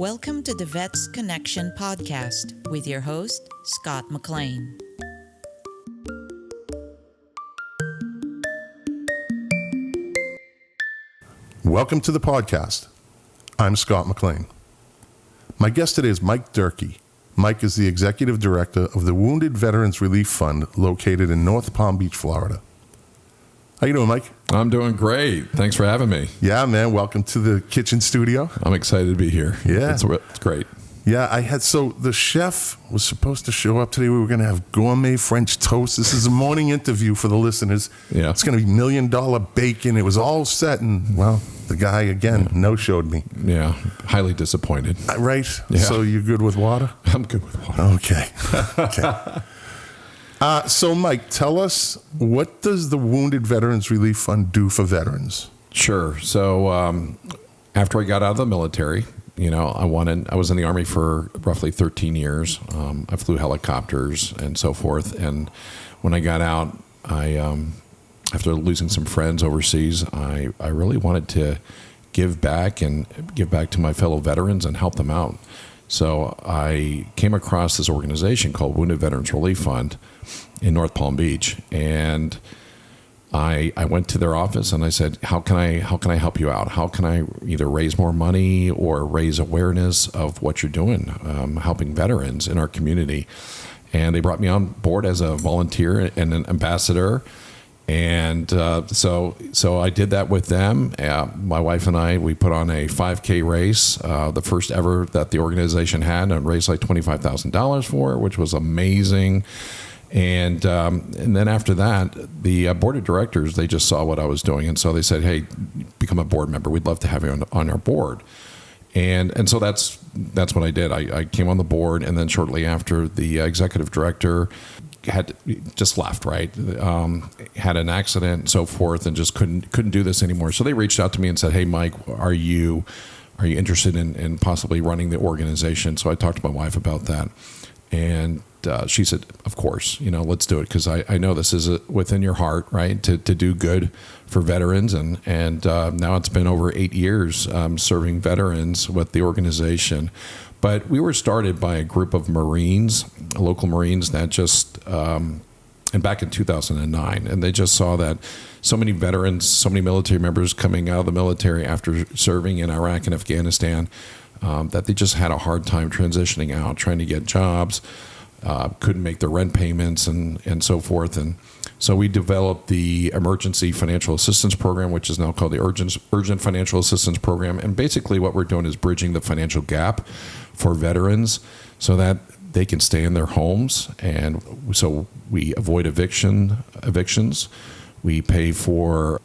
Welcome to the Vetsconnection podcast with your host, Scott McLean. Welcome to the podcast. I'm Scott McLean. My guest today is Mike Durkee. Mike is the executive director of the Wounded Veterans Relief Fund located in North Palm Beach, Florida. How you doing, Mike? I'm doing great. Thanks for having me. Yeah, man. Welcome to the kitchen studio. I'm excited to be here. Yeah. It's great. Yeah, so the chef was supposed to show up today. We were going to have gourmet French toast. This is a morning interview for the listeners. Yeah. It's going to be $1 million bacon. It was all set, and, well, the guy, again, no-showed me. Yeah, highly disappointed. Right? Yeah. So you good with water? I'm good with water. Okay. So, Mike, tell us, what does the Wounded Veterans Relief Fund do for veterans? Sure. So after I got out of the military, I was in the Army for roughly 13 years. I flew helicopters and so forth. And when I got out, after losing some friends overseas, I really wanted to give back to my fellow veterans and help them out. So I came across this organization called Wounded Veterans Relief Fund in North Palm Beach, and I went to their office and I said, how can I help you out? How can I either raise more money or raise awareness of what you're doing, helping veterans in our community? And they brought me on board as a volunteer and an ambassador. And so I did that with them. My wife and I, we put on a 5K race, the first ever that the organization had, and raised like $25,000 for it, which was amazing. And then after that, the board of directors, they just saw what I was doing. And so they said, hey, become a board member. We'd love to have you on our board. And so that's what I did. I came on the board, and then shortly after, the executive director had just left, right? Had an accident and so forth, and just couldn't do this anymore. So they reached out to me and said, hey, Mike, are you interested in possibly running the organization? So I talked to my wife about that. And she said, of course, let's do it, because I know this is within your heart, right, to do good for veterans. And now it's been over 8 years serving veterans with the organization. But we were started by a group of Marines, local Marines, that just, and back in 2009, and they just saw that so many veterans, so many military members coming out of the military after serving in Iraq and Afghanistan, that they just had a hard time transitioning out, trying to get jobs, couldn't make their rent payments and so forth. And so we developed the Emergency Financial Assistance Program, which is now called the Urgent Financial Assistance Program. And basically what we're doing is bridging the financial gap for veterans so that they can stay in their homes. And so we avoid evictions. We pay for,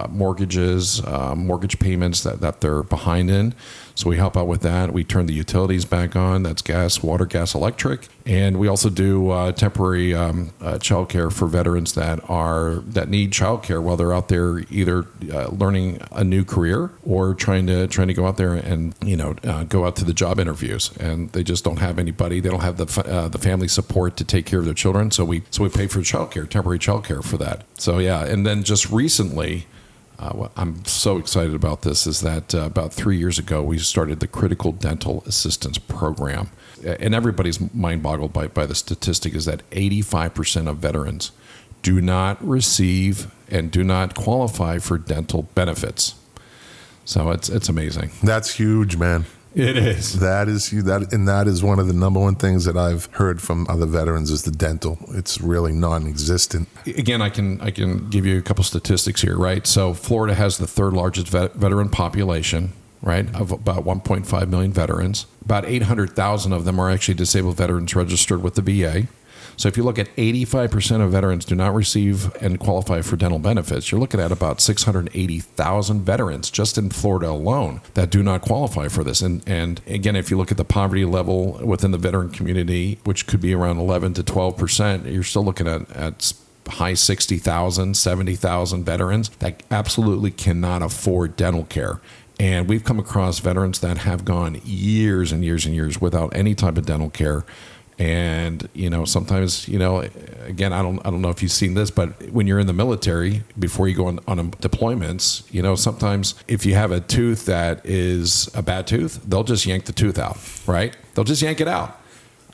mortgages, mortgage payments that they're behind in. So we help out with that. We turn the utilities back on. That's gas, water, gas, electric. And we also do temporary childcare for veterans that need childcare while they're out there either learning a new career or trying to go out there and go out to the job interviews. And they just don't have anybody. They don't have the family support to take care of their children. So we pay for childcare, temporary childcare for that. So yeah, and then just recently, what I'm so excited about this is that about 3 years ago, we started the Critical Dental Assistance Program. And everybody's mind boggled by the statistic is that 85% of veterans do not receive and do not qualify for dental benefits. So it's amazing. That's huge, man. It is. That is one of the number one things that I've heard from other veterans is the dental. It's really non-existent. Again, I can give you a couple statistics here, right? So Florida has the third largest veteran population, right, of about 1.5 million veterans. About 800,000 of them are actually disabled veterans registered with the VA. So if you look at 85% of veterans do not receive and qualify for dental benefits, you're looking at about 680,000 veterans just in Florida alone that do not qualify for this. And again, if you look at the poverty level within the veteran community, which could be around 11 to 12%, you're still looking at high 60,000, 70,000 veterans that absolutely cannot afford dental care. And we've come across veterans that have gone years and years and years without any type of dental care. And, sometimes, again, I don't know if you've seen this, but when you're in the military, before you go on deployments, sometimes if you have a tooth that is a bad tooth, they'll just yank the tooth out, right? They'll just yank it out.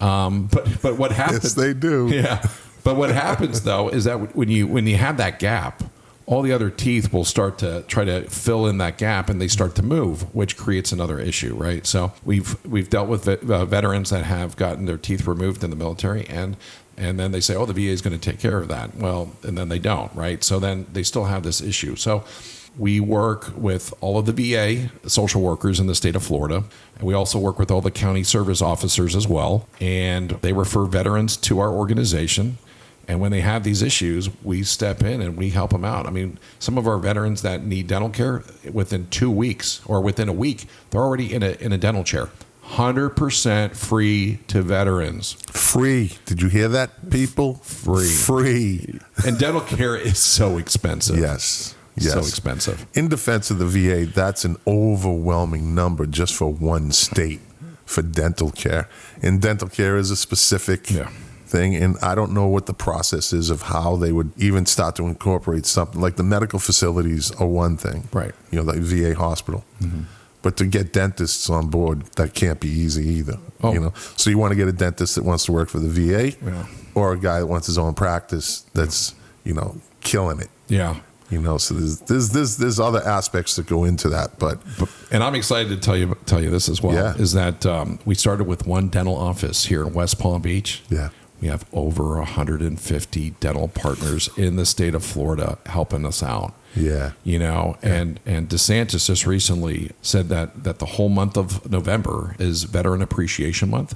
But what happens? Yes, they do. Yeah. But what happens though is that when you have that gap, all the other teeth will start to try to fill in that gap, and they start to move, which creates another issue, right? So we've dealt with veterans that have gotten their teeth removed in the military, and then they say, oh, the VA is going to take care of that. Well, and then they don't, right? So then they still have this issue. So we work with all of the VA social workers in the state of Florida, and we also work with all the county service officers as well, and they refer veterans to our organization. And when they have these issues, we step in and we help them out. I mean, some of our veterans that need dental care, within 2 weeks or within a week, they're already in a dental chair. 100% free to veterans. Free. Did you hear that, people? Free. And dental care is so expensive. Yes. So expensive. In defense of the VA, that's an overwhelming number just for one state for dental care. And dental care is a specific thing, and I don't know what the process is of how they would even start to incorporate something like the medical facilities are one thing, right? Like VA hospital, but to get dentists on board, that can't be easy either. So you want to get a dentist that wants to work for the VA, or a guy that wants his own practice that's killing it. So there's other aspects that go into that, but and I'm excited to tell you this as well. Is that we started with one dental office here in West Palm Beach. We have over 150 dental partners in the state of Florida helping us out. And DeSantis just recently said that the whole month of November is Veteran Appreciation Month.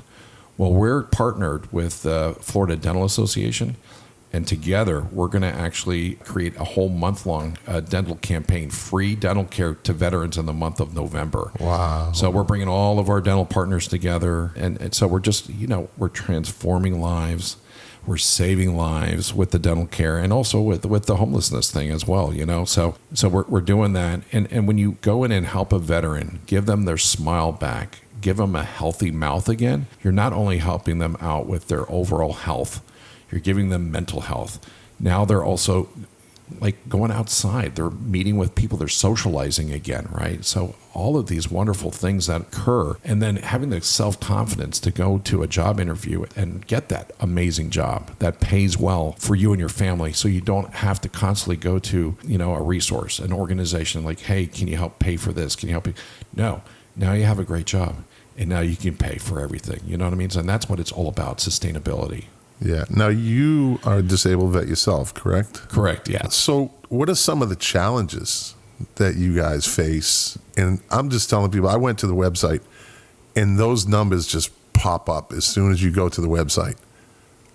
Well, we're partnered with the Florida Dental Association, and together we're going to actually create a whole month-long dental campaign, free dental care to veterans in the month of November. Wow. So we're bringing all of our dental partners together, and so we're just, we're transforming lives. We're saving lives with the dental care, and also with the homelessness thing as well, So we're doing that. And when you go in and help a veteran, give them their smile back, give them a healthy mouth again, you're not only helping them out with their overall health, you're giving them mental health. Now they're also going outside. They're meeting with people. They're socializing again, right? So all of these wonderful things that occur, and then having the self-confidence to go to a job interview and get that amazing job that pays well for you and your family, so you don't have to constantly go to, a resource, an organization like, hey, can you help pay for this? Can you help me? No. Now you have a great job, and now you can pay for everything. You know what I mean? And that's what it's all about, sustainability. Yeah. Now, you are a disabled vet yourself, correct? Correct, yeah. So what are some of the challenges that you guys face? And I'm just telling people, I went to the website, and those numbers just pop up as soon as you go to the website.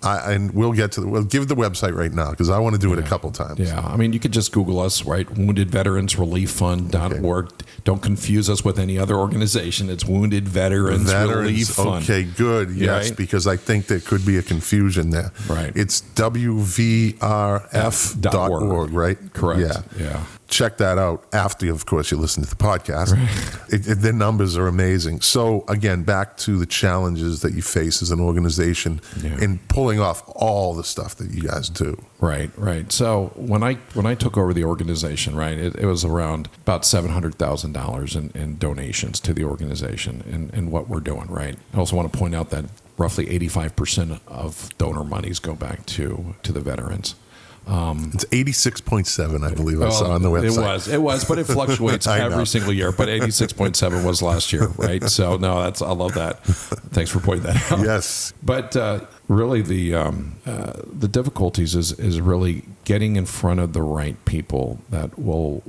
And we'll give the website right now, because I want to do it a couple times. Yeah, I mean, you could just Google us, right? WoundedVeteransReliefFund.org. Don't confuse us with any other organization. It's Wounded Veterans Relief Fund. Okay, good. Yes, right? Because I think there could be a confusion there. Right. It's WVRF.org, right? Correct. Yeah. Check that out after, of course, you listen to the podcast. Right. The numbers are amazing. So, again, back to the challenges that you face as an organization in pulling off all the stuff that you guys do. Right. So when I took over the organization, right, it was around about $700,000 in donations to the organization and what we're doing, right? I also want to point out that roughly 85% of donor monies go back to the veterans. It's 86.7, I believe I saw on the website. It was, but it fluctuates every single year. But 86.7 was last year, right? So no, I love that. Thanks for pointing that out. Yes, but really the difficulties is really getting in front of the right people that will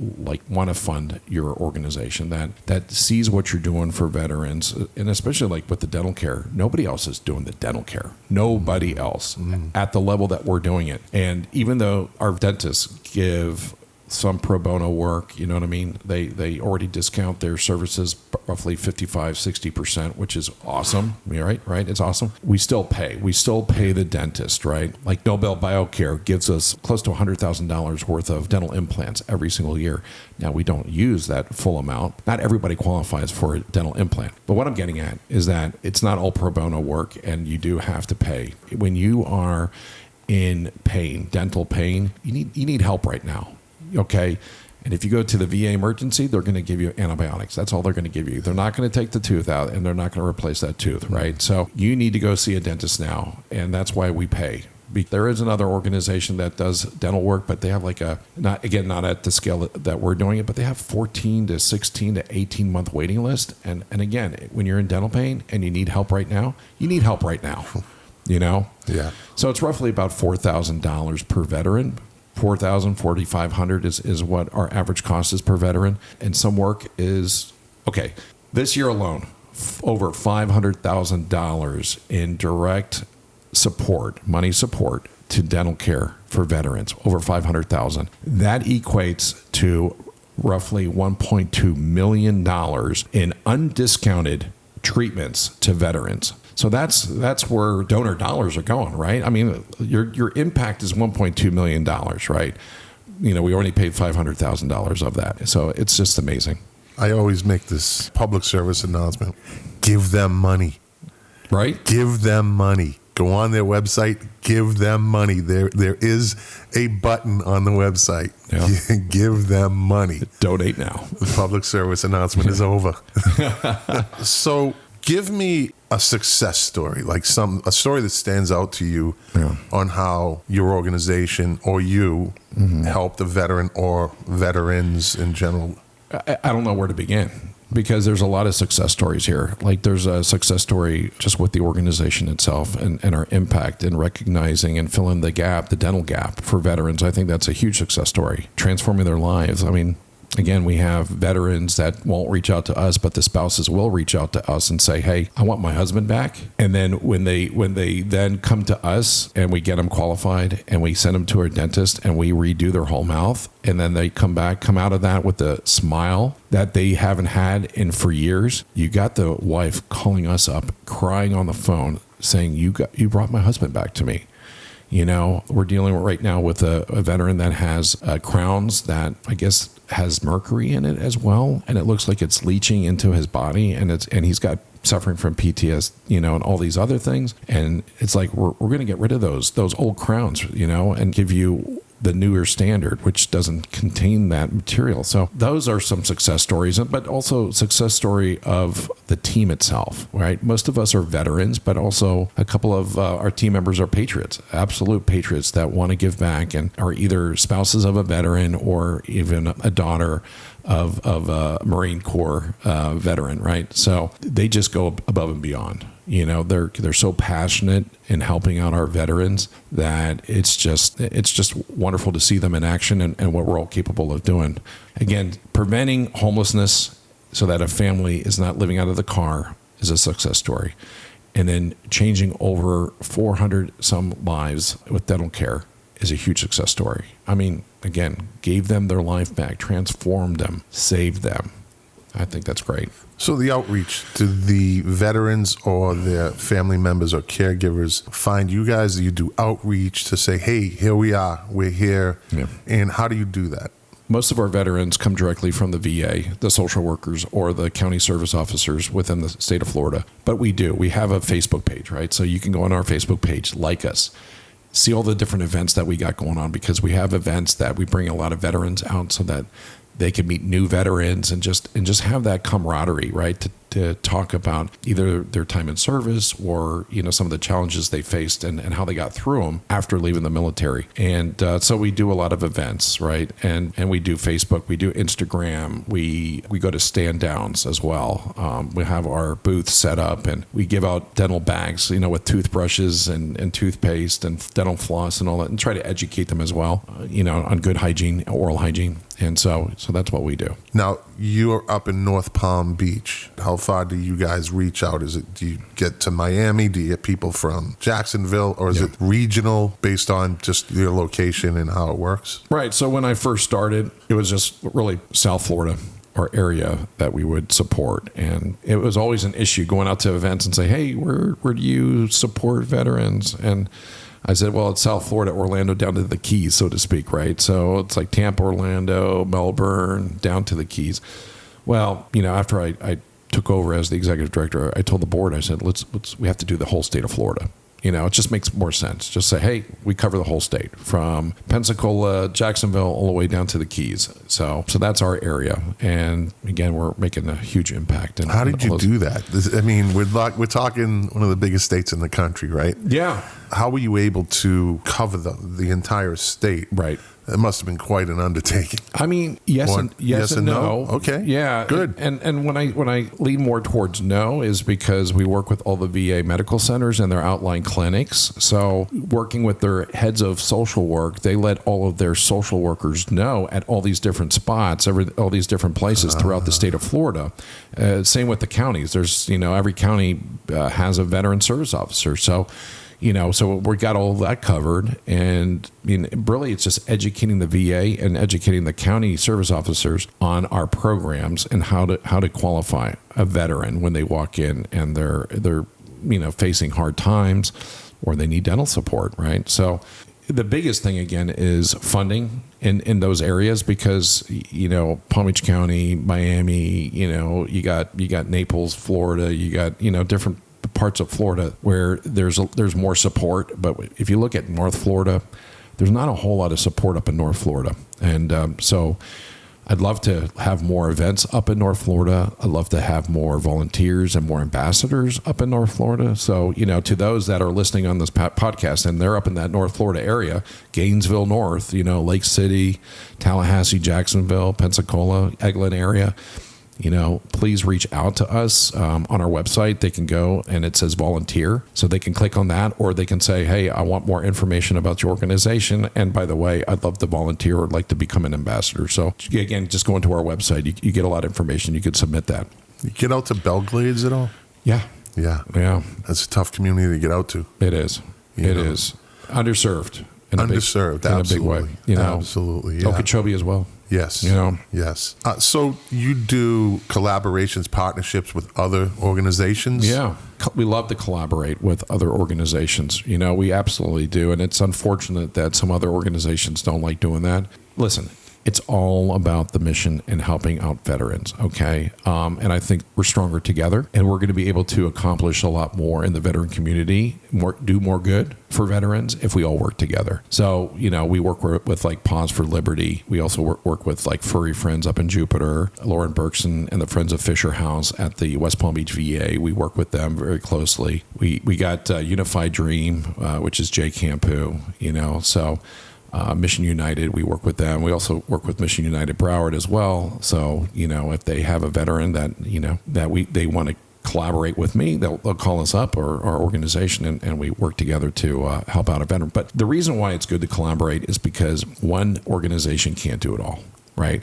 want to fund your organization, that sees what you're doing for veterans, and especially with the dental care. Nobody else is doing the dental care. Nobody else at the level that we're doing it. And even though our dentists give some pro bono work. You know what I mean? They already discount their services roughly 55-60%, which is awesome. Right? It's awesome. We still pay the dentist, right? Like Nobel Biocare gives us close to $100,000 worth of dental implants every single year. Now, we don't use that full amount. Not everybody qualifies for a dental implant. But what I'm getting at is that it's not all pro bono work, and you do have to pay. When you are in pain, dental pain, you need help right now, okay? And if you go to the VA emergency, they're going to give you antibiotics. That's all they're going to give you. They're not going to take the tooth out, and they're not going to replace that tooth, right? So you need to go see a dentist now, and that's why we pay. There is another organization that does dental work, but they have like not at the scale that we're doing it, but they have 14 to 16 to 18 month waiting list. And again, when you're in dental pain and you need help right now, you need help right now, you know? Yeah. So it's roughly about $4,000 per veteran. $4,000, $4,500 is what our average cost is per veteran. And some work is, okay, this year alone, over $500,000 in direct money support to dental care for veterans, over $500,000. That equates to roughly $1.2 million in undiscounted treatments to veterans. So that's where donor dollars are going, right? I mean, your impact is $1.2 million, right? You know, we already paid $500,000 of that. So it's just amazing. I always make this public service announcement. Give them money. Right? Give them money. Go on their website, give them money. There is a button on the website. Yeah. Give them money. Donate now. The public service announcement is over. So give me a success story, like a story that stands out to you on how your organization or you helped a veteran or veterans in general. I don't know where to begin, because there's a lot of success stories here. Like there's a success story just with the organization itself and our impact in recognizing and filling the gap, the dental gap for veterans. I think that's a huge success story, transforming their lives. I mean, again, we have veterans that won't reach out to us, but the spouses will reach out to us and say, hey, I want my husband back. And then when they then come to us and we get them qualified and we send them to our dentist and we redo their whole mouth, and then they come out of that with a smile that they haven't had in for years. You got the wife calling us up, crying on the phone, saying, you brought my husband back to me. You know, we're dealing right now with a veteran that has crowns that I guess has mercury in it as well, and it looks like it's leaching into his body, and he's got suffering from PTSD, you know, and all these other things. And it's like we're going to get rid of those old crowns, you know, and give you the newer standard, which doesn't contain that material. So those are some success stories, but also success story of the team itself, right? Most of us are veterans, but also a couple of our team members are patriots, absolute patriots that want to give back and are either spouses of a veteran or even a daughter of a Marine Corps veteran, right? So they just go above and beyond. You know, they're so passionate in helping out our veterans that it's just wonderful to see them in action and what we're all capable of doing. Again, preventing homelessness so that a family is not living out of the car is a success story. And then changing over 400 some lives with dental care is a huge success story. I mean, again, gave them their life back, transformed them, saved them. I think that's great. So the outreach to the veterans or their family members or caregivers find you guys, you do outreach to say, hey, here we are, we're here. Yeah. And how do you do that? Most of our veterans come directly from the VA, the social workers, or the county service officers within the state of Florida. But we have a Facebook page, right? So you can go on our Facebook page, like us, see all the different events that we got going on, because we have events that we bring a lot of veterans out so that they can meet new veterans and just have that camaraderie, right? To talk about either their time in service or, you know, some of the challenges they faced and how they got through them after leaving the military. And so we do a lot of events, right? And we do Facebook, we do Instagram, we go to stand downs as well. We have our booth set up and we give out dental bags, you know, with toothbrushes and toothpaste and dental floss and all that, and try to educate them as well, you know, on good hygiene, oral hygiene. And so that's what we do. Now, you're up in North Palm Beach. How far do you guys reach out? Do you get to Miami? Do you get people from Jacksonville? Or is it regional based on just your location and how it works? Right. So when I first started, it was just really South Florida, our area that we would support. And it was always an issue going out to events and say, hey, where do you support veterans? And I said, well, it's South Florida, Orlando, down to the Keys, so to speak, right? So it's like Tampa, Orlando, Melbourne, down to the Keys. Well, after I took over as the executive director, I told the board, I said, we have to do the whole state of Florida. It just makes more sense. Just say, hey, we cover the whole state from Pensacola, Jacksonville, all the way down to the Keys. So that's our area. And again, we're making a huge impact. How did you do that? We're talking one of the biggest states in the country, right? Yeah. How were you able to cover the entire state? Right. It must have been quite an undertaking. I mean, yes and no. Okay. Yeah. Good. And when I lean more towards no is because we work with all the VA medical centers and their outlying clinics. So working with their heads of social work, they let all of their social workers know at all these different spots, all these different places throughout the state of Florida. Same with the counties. There's, every county has a veteran service officer. So so we got all that covered. And really, it's just educating the VA and educating the county service officers on our programs and how to qualify a veteran when they walk in and they're facing hard times or they need dental support, right? So the biggest thing, again, is funding in those areas because, Palm Beach County, Miami, you got Naples, Florida, you got, different parts of Florida where there's more support. But if you look at North Florida, there's not a whole lot of support up in North Florida. And so I'd love to have more events up in North Florida. I'd love to have more volunteers and more ambassadors up in North Florida. So, to those that are listening on this podcast and they're up in that North Florida area, Gainesville North, Lake City, Tallahassee, Jacksonville, Pensacola, Eglin area, please reach out to us on our website. They can go and it says volunteer. So they can click on that or they can say, hey, I want more information about your organization. And by the way, I'd love to volunteer or like to become an ambassador. So again, just go into our website. You get a lot of information. You can submit that. You get out to Belgrades at all? Yeah. Yeah. Yeah. That's a tough community to get out to. It is. It is. Underserved. Underserved, in absolutely. a big way. Absolutely, yeah. Okeechobee as well. Yes. Yes. So you do collaborations, partnerships with other organizations? Yeah. We love to collaborate with other organizations. We absolutely do. And it's unfortunate that some other organizations don't like doing that. Listen, it's all about the mission and helping out veterans, okay? And I think we're stronger together, and we're going to be able to accomplish a lot more in the veteran community, do more good for veterans if we all work together. So, we work with like Paws for Liberty. We also work with like Furry Friends up in Jupiter, Lauren Berkson and the Friends of Fisher House at the West Palm Beach VA. We work with them very closely. We got Unified Dream, which is Jay Campu, so... Mission United, we work with them. We also work with Mission United Broward as well. So, if they have a veteran that, they want to collaborate with me, they'll call us up or our organization and we work together to help out a veteran. But the reason why it's good to collaborate is because one organization can't do it all, right?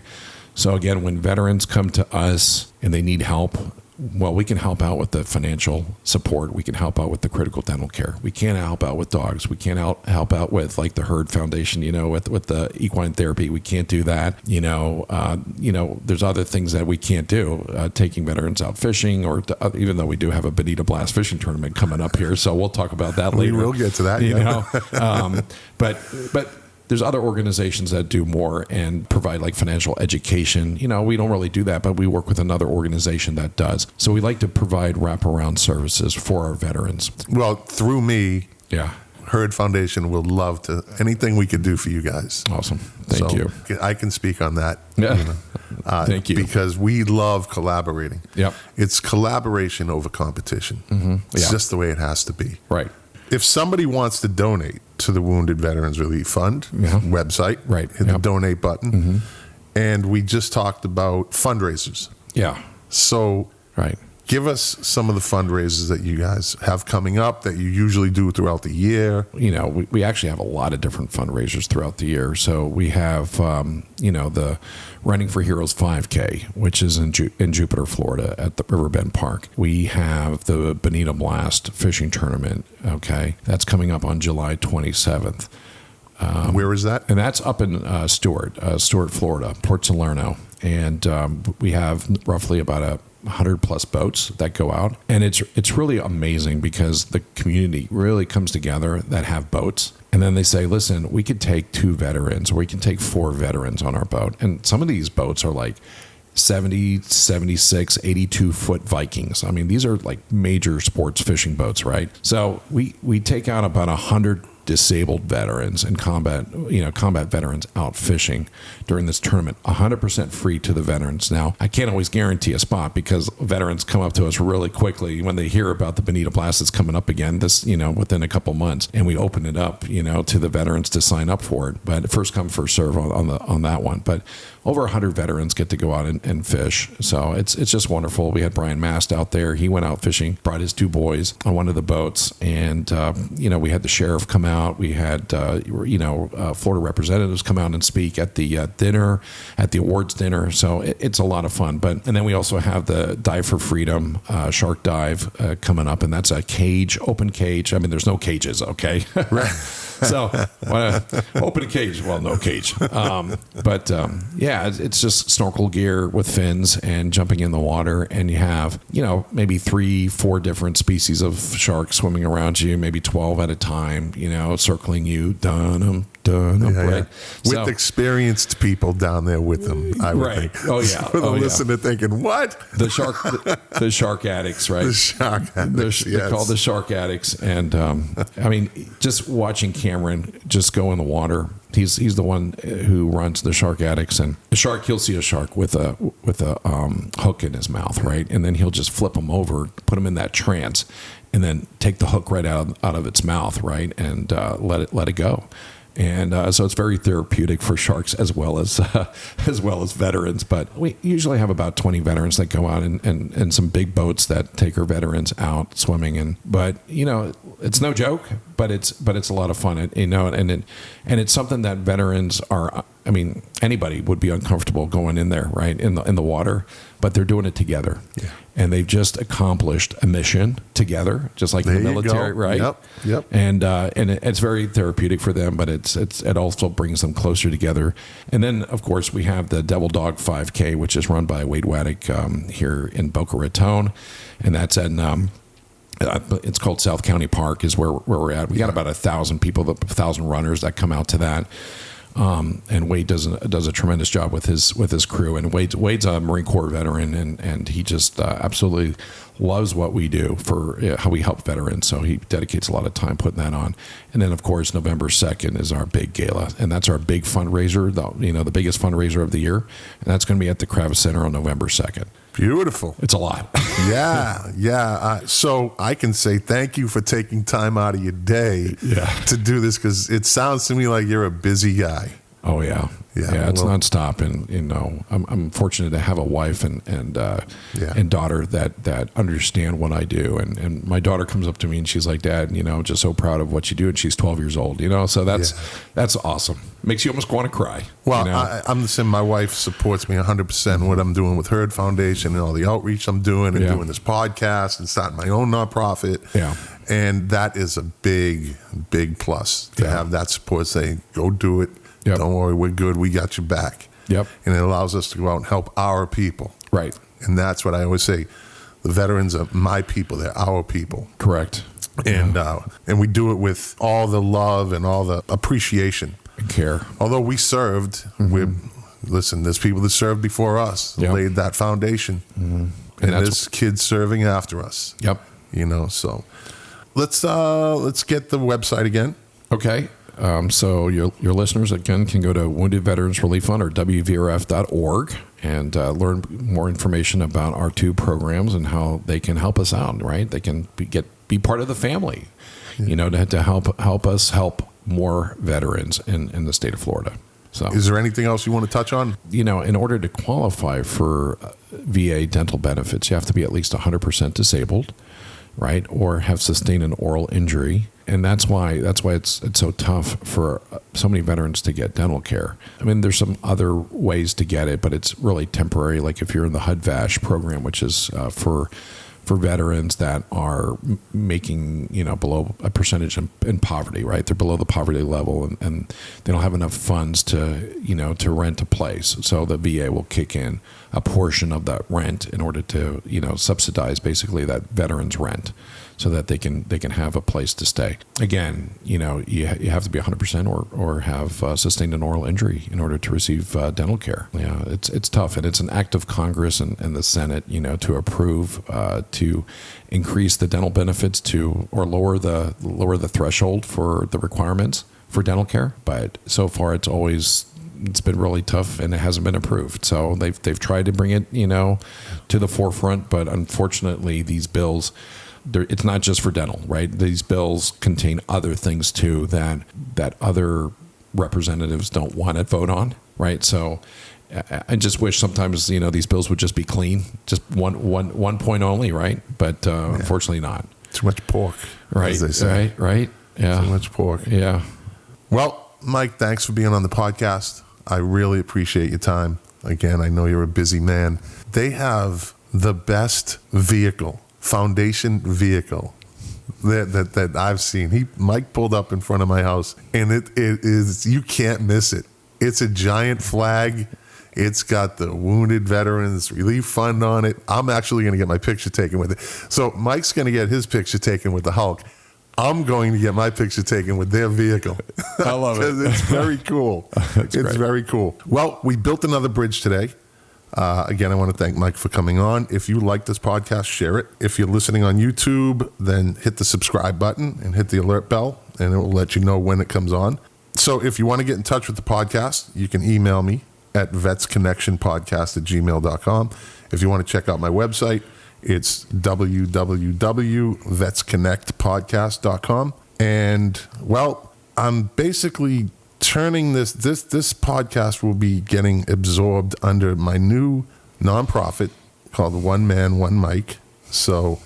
So again, when veterans come to us and they need help, well, we can help out with the financial support. We can help out with the critical dental care. We can't help out with dogs. We can't help out with like the Herd Foundation, with the equine therapy. We can't do that. There's other things that we can't do. Taking veterans out fishing, or even though we do have a Bonita Blast fishing tournament coming up here, so we'll talk about that later. We will get to that. But there's other organizations that do more and provide like financial education. We don't really do that, but we work with another organization that does. So we like to provide wraparound services for our veterans. Well, through me, yeah, Herd Foundation will love to anything we could do for you guys. Awesome. Thank you. I can speak on that. Yeah. Thank you. Because we love collaborating. Yep. It's collaboration over competition. Mm-hmm. It's just the way it has to be. Right. If somebody wants to donate to the Wounded Veterans Relief Fund website, hit the donate button. And we just talked about fundraisers. Yeah. So Give us some of the fundraisers that you guys have coming up that you usually do throughout the year. We actually have a lot of different fundraisers throughout the year. So we have, the Running for Heroes 5K, which is in Jupiter, Florida at the Riverbend Park. We have the Bonita Blast fishing tournament. Okay. That's coming up on July 27th. Where is that? And that's up in Stuart, Florida, Port Salerno. And we have roughly about 100 plus boats that go out, and it's really amazing because the community really comes together that have boats, and then they say, listen, we could take 2 veterans or we can take 4 veterans on our boat, and some of these boats are like 70, 76, 82 foot Vikings. I mean, these are like major sports fishing boats, right? So we take out about 100 disabled veterans and combat veterans out fishing during this tournament, 100% free to the veterans. Now, I can't always guarantee a spot because veterans come up to us really quickly when they hear about the Bonita Blast that's coming up again, within a couple months, and we open it up, to the veterans to sign up for it. But first come, first serve on that one. But over 100 veterans get to go out and fish. So it's just wonderful. We had Brian Mast out there. He went out fishing, brought his 2 boys on one of the boats, and we had the sheriff come out. We had Florida representatives come out and speak at the dinner, at the awards dinner. So it's a lot of fun. And then we also have the Dive for Freedom shark dive coming up, and that's a open cage. I mean, there's no cages, okay? Right. So open a cage. Well, no cage. It's just snorkel gear with fins and jumping in the water, and you have maybe 3-4 different species of sharks swimming around you, maybe 12 at a time, circling you, right? With experienced people down there with them, I would think. Oh yeah. For the listener thinking, what? The shark addicts, right? The shark addicts. They're called the shark addicts, and just watching Cameron just go in the water. He's the one who runs the shark addicts, and he'll see a shark with a hook in his mouth, right? And then he'll just flip him over, put him in that trance, and then take the hook right out of its mouth, right? And let it go. And so it's very therapeutic for sharks as well as veterans. But we usually have about 20 veterans that go out and some big boats that take our veterans out swimming. But it's no joke, but it's a lot of fun. And it's something that veterans are. I mean, anybody would be uncomfortable going in there, right, in the water, but they're doing it together. Yeah. And they've just accomplished a mission together, just like in the military, right? Yep. And it's very therapeutic for them, but it also brings them closer together. And then, of course, we have the Devil Dog 5K, which is run by Wade Waddick here in Boca Raton, and that's in it's called South County Park is where we're at. We got about 1,000 people, 1,000 runners that come out to that. And Wade does a tremendous job with his crew. And Wade's a Marine Corps veteran, and he just absolutely loves what we do for how we help veterans. So he dedicates a lot of time putting that on. And then, of course, November 2nd is our big gala, and that's our big fundraiser, the biggest fundraiser of the year. And that's going to be at the Kravis Center on November 2nd. Beautiful. It's a lot. Yeah. So I can say thank you for taking time out of your day to do this, because it sounds to me like you're a busy guy. Oh yeah. It's nonstop, and I'm fortunate to have a wife and daughter that understand what I do, and my daughter comes up to me and she's like, Dad, I'm just so proud of what you do, and she's 12 years old, so that's awesome. Makes you almost want to cry. Well, I'm the same. My wife supports me 100% in what I'm doing with Herd Foundation and all the outreach I'm doing, and doing this podcast and starting my own nonprofit. Yeah. And that is a big, big plus to have that support saying, go do it. Yep. Don't worry, we're good. We got your back. Yep. And it allows us to go out and help our people. Right. And that's what I always say. The veterans are my people. They're our people. Correct. And we do it with all the love and all the appreciation. And care. Although we served, there's people that served before us, that laid that foundation. Mm-hmm. And there's kids serving after us. Yep. So let's get the website again. Okay. So your listeners, again, can go to Wounded Veterans Relief Fund or WVRF.org and learn more information about our 2 programs and how they can help us out, right? They can be part of the family, to help us help more veterans in the state of Florida. So, is there anything else you want to touch on? in order to qualify for VA dental benefits, you have to be at least 100% disabled, right, or have sustained an oral injury. And that's why it's so tough for so many veterans to get dental care. I mean, there's some other ways to get it, but it's really temporary. Like if you're in the HUD-VASH program, which is for veterans that are making, below a percentage in poverty, right? They're below the poverty level and they don't have enough funds to rent a place. So the VA will kick in a portion of that rent in order to, subsidize basically that veteran's rent so that they can have a place to stay. Again, you have to be 100% or have sustained an oral injury in order to receive dental care. Yeah, it's tough, and it's an act of Congress and the Senate, to approve to increase the dental benefits or lower the threshold for the requirements for dental care. But so far, it's been really tough, and it hasn't been approved. So they've tried to bring it, to the forefront, but unfortunately, these bills. It's not just for dental, right? These bills contain other things too that other representatives don't want to vote on, right? So I just wish sometimes these bills would just be clean, just one point only, right? But unfortunately, not. Too much pork, right? As they say. Right. Yeah. Too much pork. Yeah. Well, Mike, thanks for being on the podcast. I really appreciate your time. Again, I know you're a busy man. They have the best foundation vehicle that I've seen. Mike pulled up in front of my house, and it is, you can't miss it. It's a giant flag. It's got the Wounded Veterans Relief Fund on it. I'm actually going to get my picture taken with it. So Mike's going to get his picture taken with the Hulk. I'm going to get my picture taken with their vehicle. I love it. It's very cool. It's great. very cool. Well, we built another bridge today. Again, I want to thank Mike for coming on. If you like this podcast, share it. If you're listening on YouTube, then hit the subscribe button and hit the alert bell, and it will let you know when it comes on. So if you want to get in touch with the podcast, you can email me at vetsconnectionpodcast@gmail.com. If you want to check out my website, it's www.vetsconnectpodcast.com. And, well, I'm basically turning this podcast will be getting absorbed under my new nonprofit called One Man, One Mic. So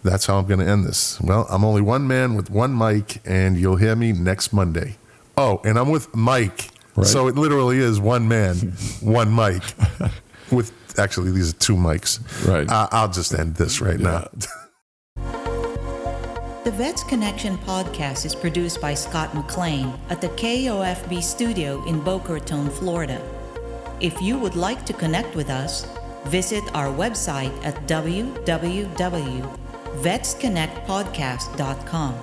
that's how I'm going to end this. Well, I'm only one man with one mic, and you'll hear me next Monday. Oh, and I'm with Mike. Right. So it literally is one man, one mic. Actually, these are two mics. Right. I'll just end this right now. The Vetsconnection podcast is produced by Scott McLean at the KOFB studio in Boca Raton, Florida. If you would like to connect with us, visit our website at www.vetsconnectpodcast.com.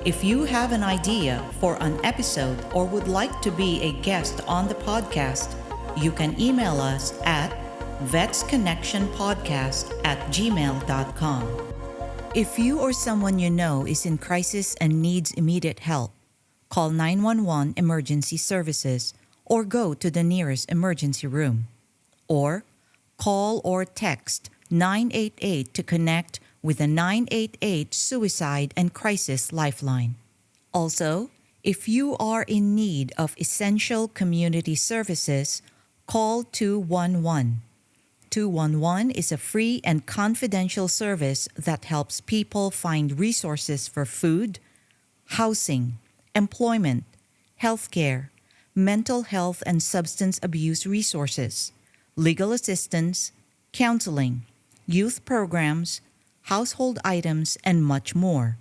If you have an idea for an episode or would like to be a guest on the podcast, you can email us at vetsconnectionpodcast@gmail.com. If you or someone you know is in crisis and needs immediate help, call 911 Emergency Services or go to the nearest emergency room. Or call or text 988 to connect with the 988 Suicide and Crisis Lifeline. Also, if you are in need of essential community services, call 211. 211 is a free and confidential service that helps people find resources for food, housing, employment, healthcare, mental health and substance abuse resources, legal assistance, counseling, youth programs, household items, and much more.